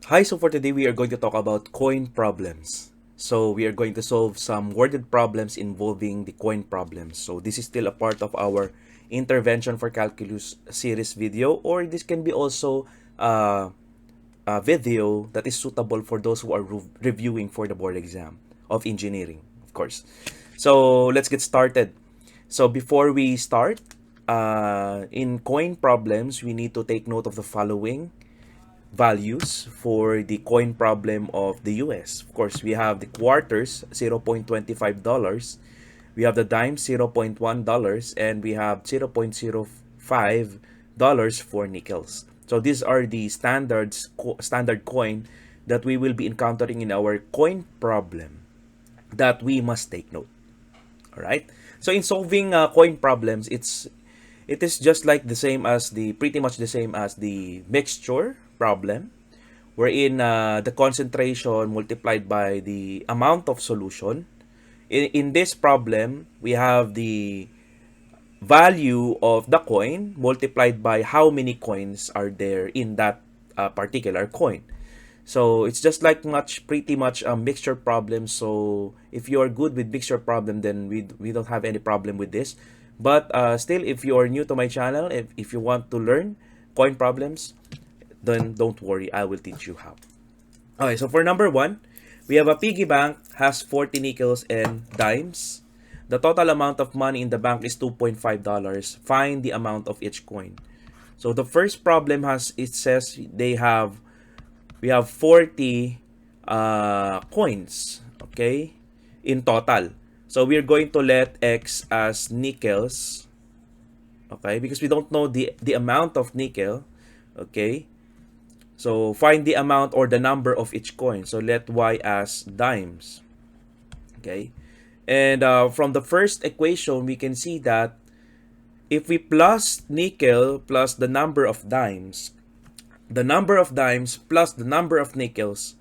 Hi, so for today we are going to talk about coin problems. So we are going to solve some worded problems involving the coin problems. So this is still a part of our intervention for calculus series video, or this can be also a video that is suitable for those who are reviewing for the board exam of engineering, of course. So let's get started. So before we start, in coin problems, we need to take note of the following values for the coin problem of the US. Of course, we have the quarters, $0.25. We have the dimes, $0.1. And we have $0.05 for nickels. So these are the standard coin that we will be encountering in our coin problem that we must take note. All right. So in solving coin problems, it is just like the same as pretty much the same as the mixture problem, wherein the concentration multiplied by the amount of solution. In this problem, we have the value of the coin multiplied by how many coins are there in that particular coin. So it's just like pretty much a mixture problem. So if you are good with mixture problem, then we don't have any problem with this. But still, if you are new to my channel, if you want to learn coin problems, then don't worry, I will teach you how. Okay, so for number 1, we have a piggy bank has 40 nickels and dimes. The total amount of money in the bank is $2.5. Find the amount of each coin. So the first problem says we have 40 coins, okay, in total. So we're going to let X as nickels, okay, because we don't know the amount of nickel, okay. So find the amount or the number of each coin. So let Y as dimes, okay. And from the first equation, we can see that if we plus nickel plus the number of dimes plus the number of nickels,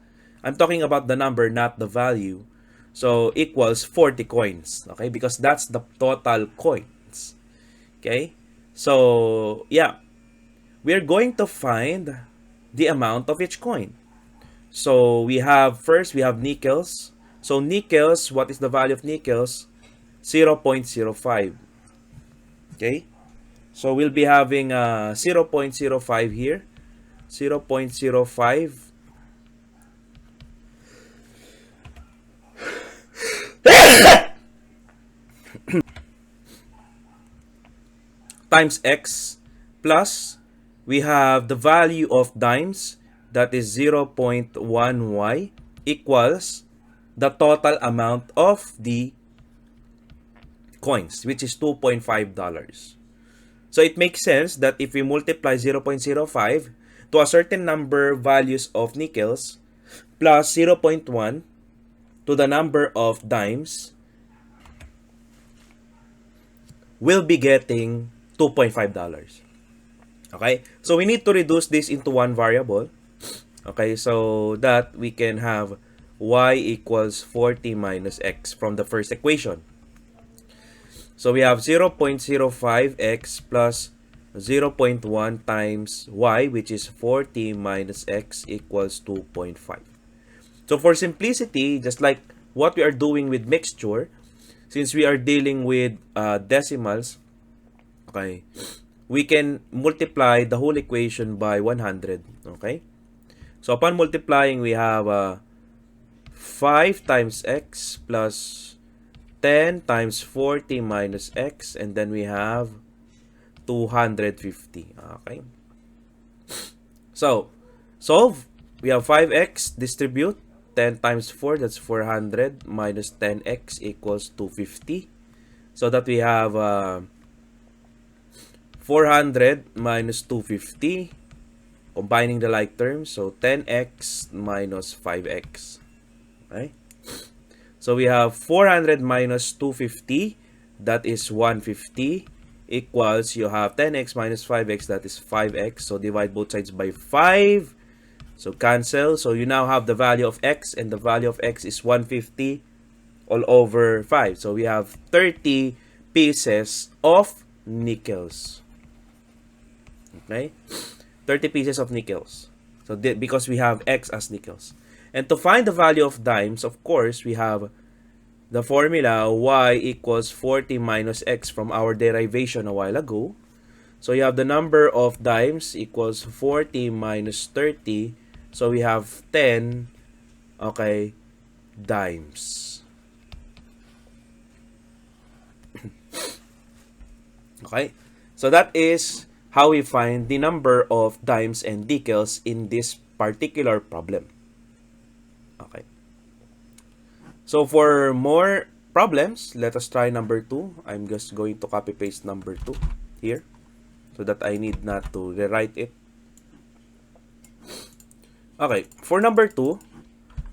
I'm talking about the number, not the value, so equals 40 coins, okay, because that's the total coins, okay. So yeah, we're going to find the amount of each coin. So we have nickels. So nickels, what is the value of nickels? 0.05, okay. So we'll be having 0.05 here, 0.05 times X, plus we have the value of dimes, that is 0.1Y, equals the total amount of the coins, which is $2.5. So it makes sense that if we multiply 0.05 to a certain number values of nickels plus 0.1 to the number of dimes, we'll be getting $2.5. Okay? So we need to reduce this into one variable. Okay, so that we can have Y equals 40 minus X from the first equation. So we have 0.05x plus 0.1 times Y, which is 40 minus X equals 2.5. So for simplicity, just like what we are doing with mixture, since we are dealing with decimals, okay, we can multiply the whole equation by 100, okay? So upon multiplying, we have 5 times X plus 10 times 40 minus X, and then we have 250, okay? So, solve. We have 5X, distribute. 10 times 4, that's 400, minus 10X equals 250. So that we have 400 minus 250, combining the like terms, so 10x minus 5x. Okay? So we have 400 minus 250, that is 150, equals, you have 10x minus 5x, that is 5x. So divide both sides by 5. So cancel. So you now have the value of x, and the value of x is 150 all over 5. So we have 30 pieces of nickels. Okay? 30 pieces of nickels. So because we have X as nickels. And to find the value of dimes, of course, we have the formula Y equals 40 minus X from our derivation a while ago. So you have the number of dimes equals 40 minus 30. So we have 10, okay, dimes. Okay, so that is how we find the number of dimes and nickels in this particular problem. Okay. So for more problems, let us try number 2. I'm just going to copy paste number 2 here so that I need not to rewrite it. Okay, for number 2,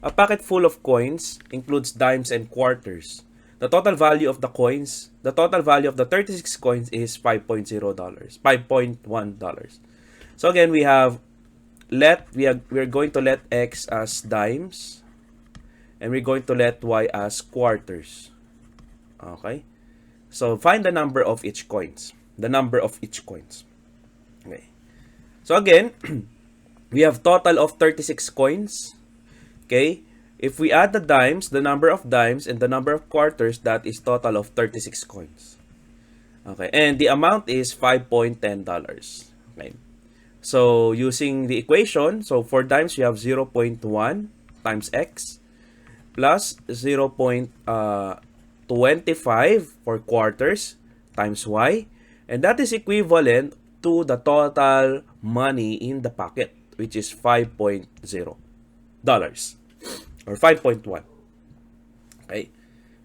a packet full of coins includes dimes and quarters. The total value of the coins, the total value of the 36 coins is $5.0, $5.1. So again, we are going to let X as dimes and we're going to let Y as quarters. Okay? So find the number of each coins. The number of each coins. Okay. So again, we have total of 36 coins. Okay? If we add the dimes, the number of dimes, and the number of quarters, that is total of 36 coins. Okay, and the amount is $5.10. Okay. So using the equation, so for dimes, we have 0.1 times X plus 0.25 for quarters times Y. And that is equivalent to the total money in the packet, which is $5.0 or 5.1. Okay.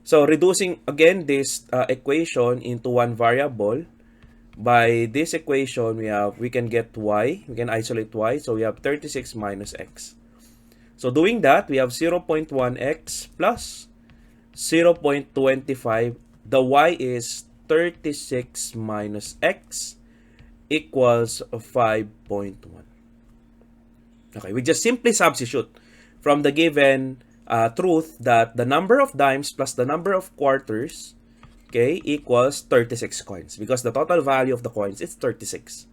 So reducing again this equation into one variable, by this equation we can get Y, we can isolate Y, so we have 36 minus X. So doing that, we have 0.1X plus 0.25. The Y is 36 minus X equals 5.1. Okay, we just simply substitute from the given truth that the number of dimes plus the number of quarters, okay, equals 36 coins because the total value of the coins is 36.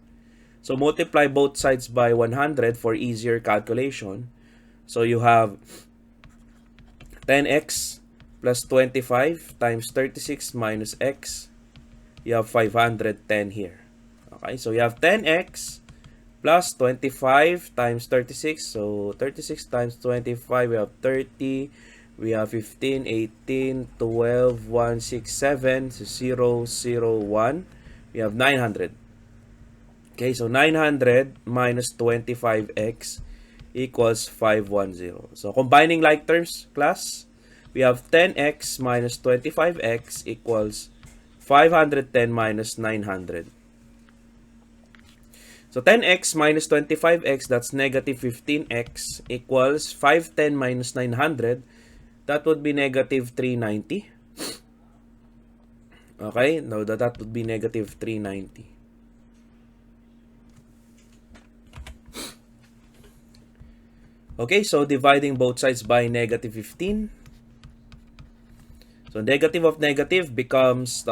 So multiply both sides by 100 for easier calculation. So you have 10x plus 25 times 36 minus x. You have 510 here. Okay, so you have 10x plus 25 times 36. So 36 times 25, we have 30. We have 15, 18, 12, 1, 6, 7, so 0, 0, 1. We have 900. Okay, so 900 minus 25x equals 510. So combining like terms, class, we have 10x minus 25x equals 510 minus 900. So 10x minus 25x, that's negative 15x equals 510 minus 900. That would be negative 390. Okay, now that would be negative 390. Okay, so dividing both sides by negative 15. So negative of negative becomes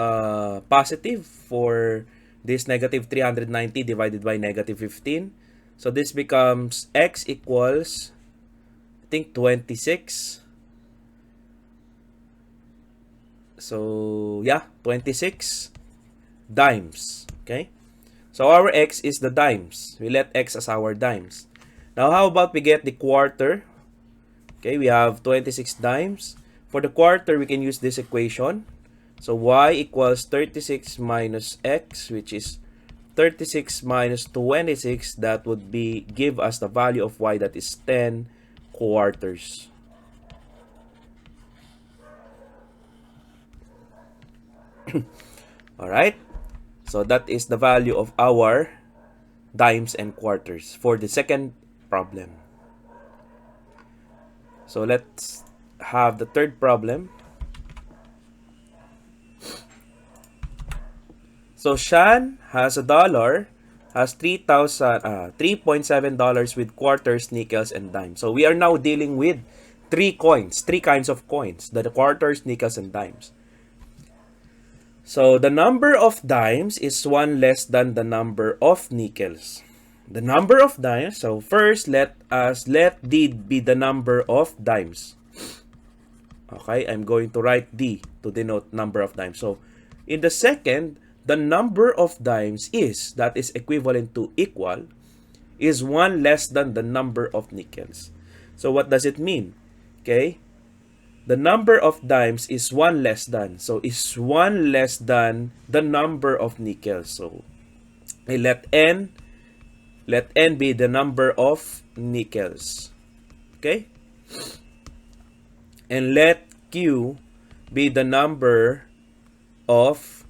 positive for this negative 390 divided by negative 15. So this becomes x equals, I think, 26. So yeah, 26 dimes. Okay, so our x is the dimes. We let x as our dimes. Now how about we get the quarter? Okay, we have 26 dimes. For the quarter, we can use this equation. So y equals 36 minus x, which is 36 minus 26. That would be give us the value of y, that is 10 quarters. Alright, so that is the value of our dimes and quarters for the second problem. So let's have the third problem. So Shan has has $3.7 with quarters, nickels, and dimes. So we are now dealing with three kinds of coins, the quarters, nickels, and dimes. So the number of dimes is 1 less than the number of nickels. The number of dimes. So first, let D be the number of dimes. Okay, I'm going to write D to denote number of dimes. So in the second, the number of dimes that is equivalent to equal is 1 less than the number of nickels. So what does it mean? Okay, the number of dimes is 1 less than. So is 1 less than the number of nickels. So let N be the number of nickels. Okay? And let Q be the number of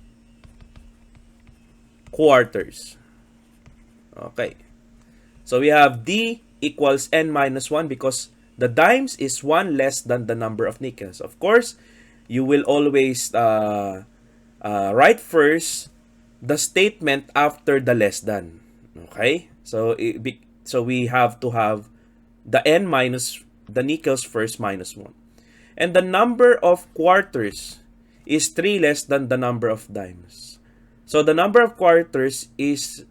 quarters. Okay. So we have D equals N minus 1 because the dimes is 1 less than the number of nickels. Of course, you will always write first the statement after the less than. Okay? So we have to have the N minus the nickels first minus 1. And the number of quarters is 3 less than the number of dimes. So the number of quarters is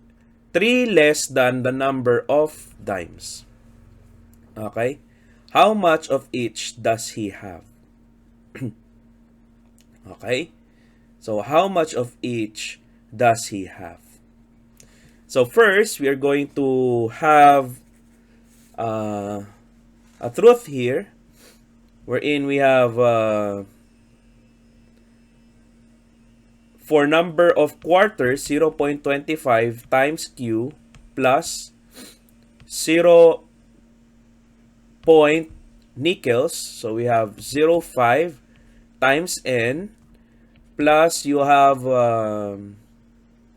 3 less than the number of dimes. Okay? How much of each does he have? Okay? So how much of each does he have? So first, we are going to have a truth here wherein we have for number of quarters 0.25 times Q plus 0 point nickels, so we have 0.5 times N plus you have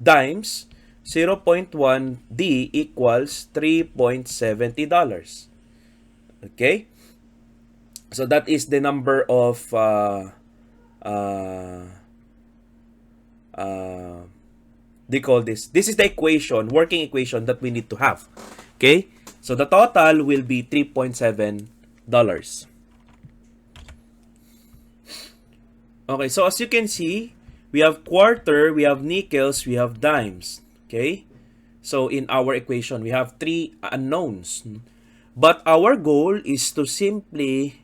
dimes 0.1 D equals $3.70. Okay, so that is the number of they call this is the equation, working equation that we need to have. Okay, so the total will be $3.7. Okay, so as you can see, we have quarter, we have nickels, we have dimes. Okay, so in our equation we have 3 unknowns, but our goal is to simply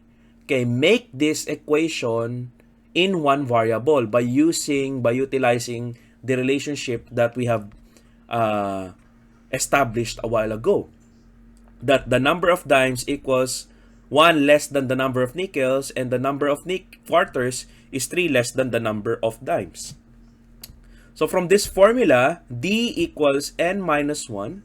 make this equation in one variable by utilizing the relationship that we have established a while ago, that the number of dimes equals 1 less than the number of nickels, and the number of quarters is 3 less than the number of dimes. So from this formula, D equals N minus 1,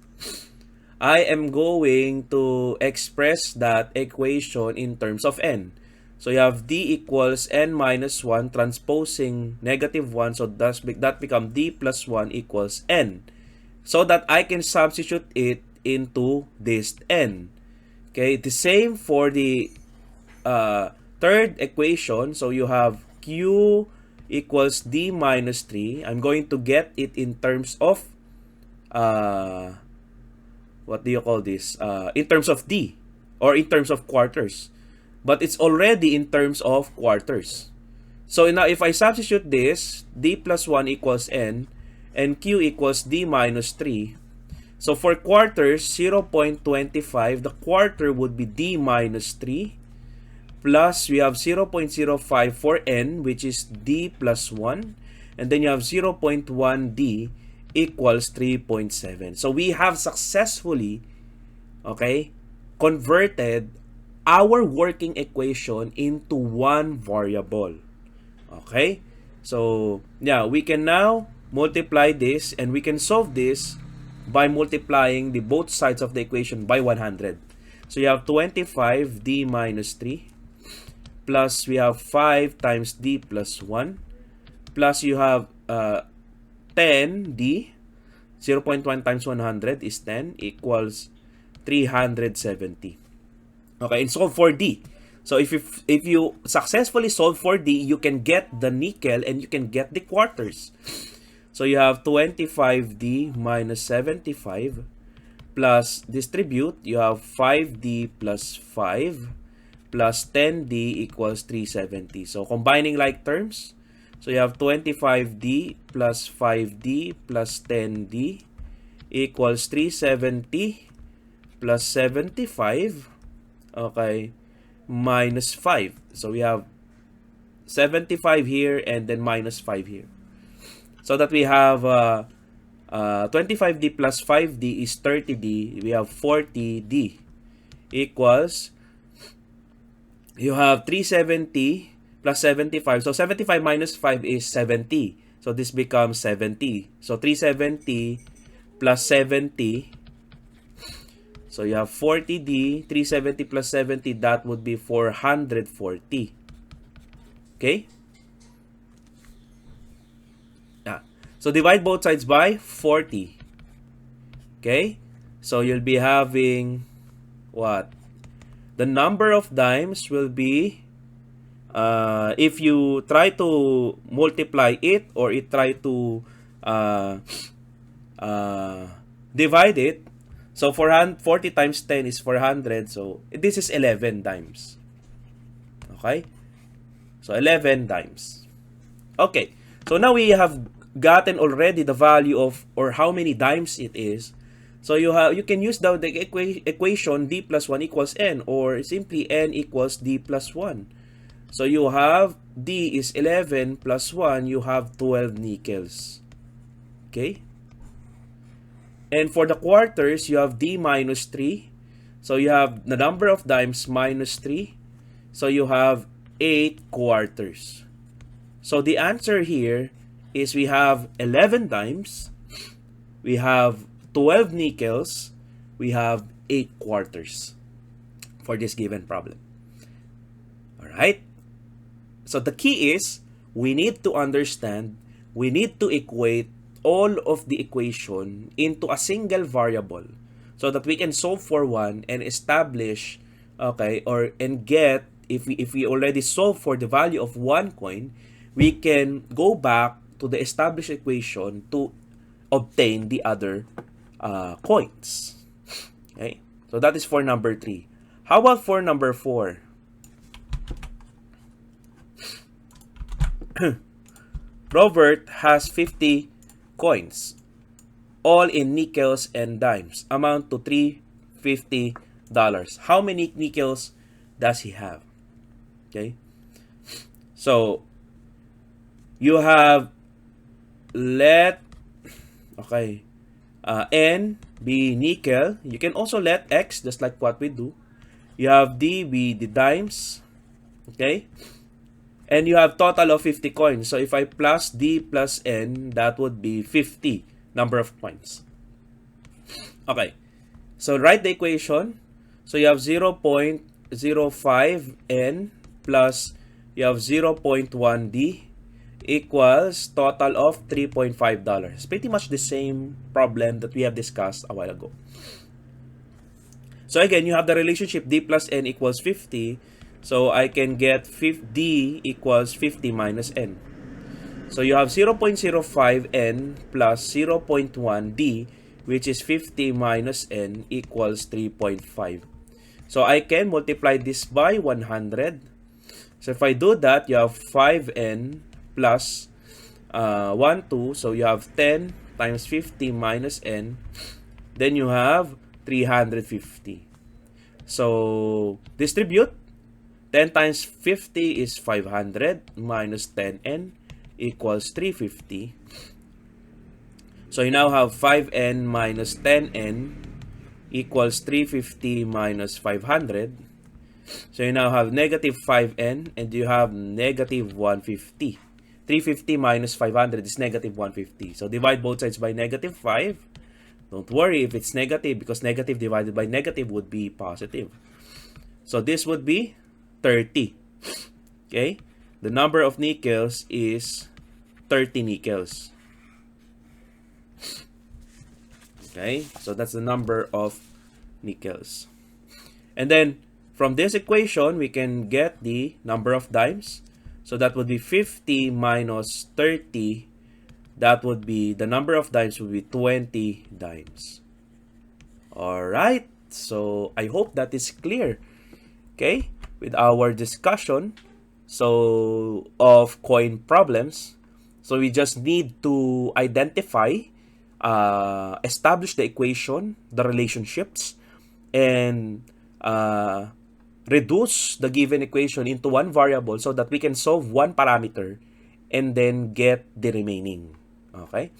I am going to express that equation in terms of N. So you have D equals N minus 1 transposing negative 1. So that become D plus 1 equals N. So that I can substitute it into this N. Okay, the same for the third equation. So you have Q equals D minus 3. I'm going to get it in terms of what do you call this? In terms of D or in terms of quarters. But it's already in terms of quarters. So now if I substitute this, D plus 1 equals N and Q equals D minus 3. So for quarters, 0.25, the quarter would be D minus 3. Plus we have 0.05 for N, which is D plus 1. And then you have 0.1 D equals 3.7. So we have successfully, okay, converted our working equation into one variable. Okay? So, yeah, we can now multiply this, and we can solve this by multiplying the both sides of the equation by 100. So you have 25 D minus 3 plus we have 5 times D plus 1 plus you have 10 D, 0.1 times 100 is 10 equals 370. Okay, and solve for D. So if you successfully solve for D, you can get the nickel and you can get the quarters. So you have 25D minus 75 plus distribute, you have 5D plus 5 plus 10D equals 370. So combining like terms, so you have 25D plus 5D plus 10D equals 370 plus 75, okay, minus 5. So we have 75 here and then minus 5 here. So that we have 25D plus 5D is 30D. We have 40D equals, you have 370 plus 75. So 75 minus 5 is 70. So this becomes 70. So 370 plus 70. So you have 40D, 370 plus 70, that would be 440. Okay? So divide both sides by 40. Okay? So you'll be having what? The number of dimes will be, if you try to multiply it or you try to divide it, so 40 times 10 is 400. So this is 11 dimes. Okay? So 11 dimes. Okay. So now we have gotten already the value of, or how many dimes it is. So you can use the equation d plus 1 equals n, or simply n equals d plus 1. So you have d is 11 plus 1, you have 12 nickels. Okay? And for the quarters, you have d minus 3. So you have the number of dimes minus 3. So you have 8 quarters. So the answer here is we have 11 dimes, we have 12 nickels, we have 8 quarters for this given problem. Alright? So the key is, we need to understand, we need to equate all of the equation into a single variable so that we can solve for one and establish, okay, and get, if we already solve for the value of one coin, we can go back to the established equation to obtain the other coins. Okay, so that is for number 3. How about for number 4? Robert has 50 coins, all in nickels and dimes, amount to $350. How many nickels does he have? Okay, so you have, let n be nickel. You can also let x, just like what we do. You have d be the dimes. Okay, and you have total of 50 coins. So if I plus d plus n, that would be 50 number of coins. Okay, so write the equation. So you have 0.05 n plus you have 0.1 d equals total of $3.5. Pretty much the same problem that we have discussed a while ago. So again, you have the relationship d plus n equals 50. So I can get d equals 50 minus n. So you have 0.05 n plus 0.1 d, which is 50 minus n equals 3.5. So I can multiply this by 100. So if I do that, you have 5n plus 1, 2. So you have 10 times 50 minus n. Then you have 350. So distribute. 10 times 50 is 500 minus 10n equals 350. So you now have 5n minus 10n equals 350 minus 500. So you now have negative 5n and you have negative 150. 350 minus 500 is negative 150. So divide both sides by negative 5. Don't worry if it's negative, because negative divided by negative would be positive. So this would be 30. Okay? The number of nickels is 30 nickels. Okay? So that's the number of nickels. And then from this equation, we can get the number of dimes. So that would be 50 minus 30. That would be, the number of dimes would be 20 dimes. Alright. So I hope that is clear. Okay? With our discussion of coin problems. So we just need to identify establish the equation, the relationships, and reduce the given equation into one variable so that we can solve one parameter and then get the remaining. Okay?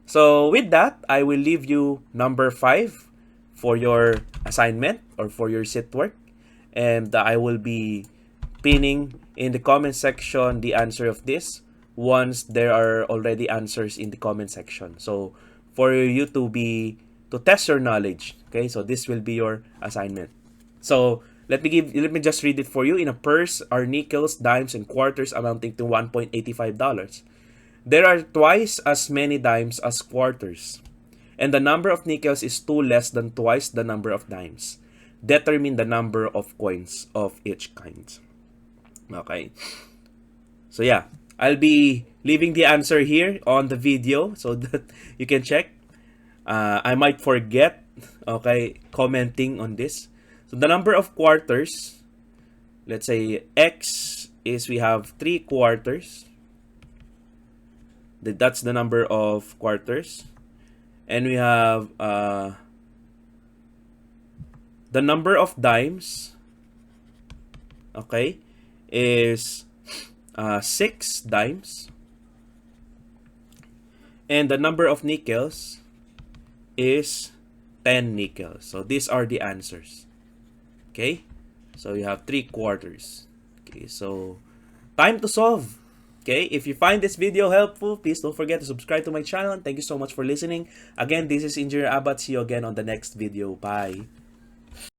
So with that, I will leave you number 5 for your assignment or for your sit work. And I will be pinning in the comment section the answer of this once there are already answers in the comment section. So for you to test your knowledge. Okay, so this will be your assignment. So let me just read it for you. In a purse are nickels, dimes, and quarters amounting to $1.85. There are twice as many dimes as quarters, and the number of nickels is 2 less than twice the number of dimes. Determine the number of coins of each kind. Okay. So yeah, I'll be leaving the answer here on the video so that you can check. I might forget, okay, commenting on this. So the number of quarters, let's say X is we have 3 quarters. That's the number of quarters. And we have the number of dimes, okay, is 6 dimes. And the number of nickels is 10 nickels. So these are the answers. Okay, so you have 3 quarters. Okay, so time to solve. Okay, if you find this video helpful, please don't forget to subscribe to my channel. Thank you so much for listening. Again, this is Engineer Abat. See you again on the next video. Bye.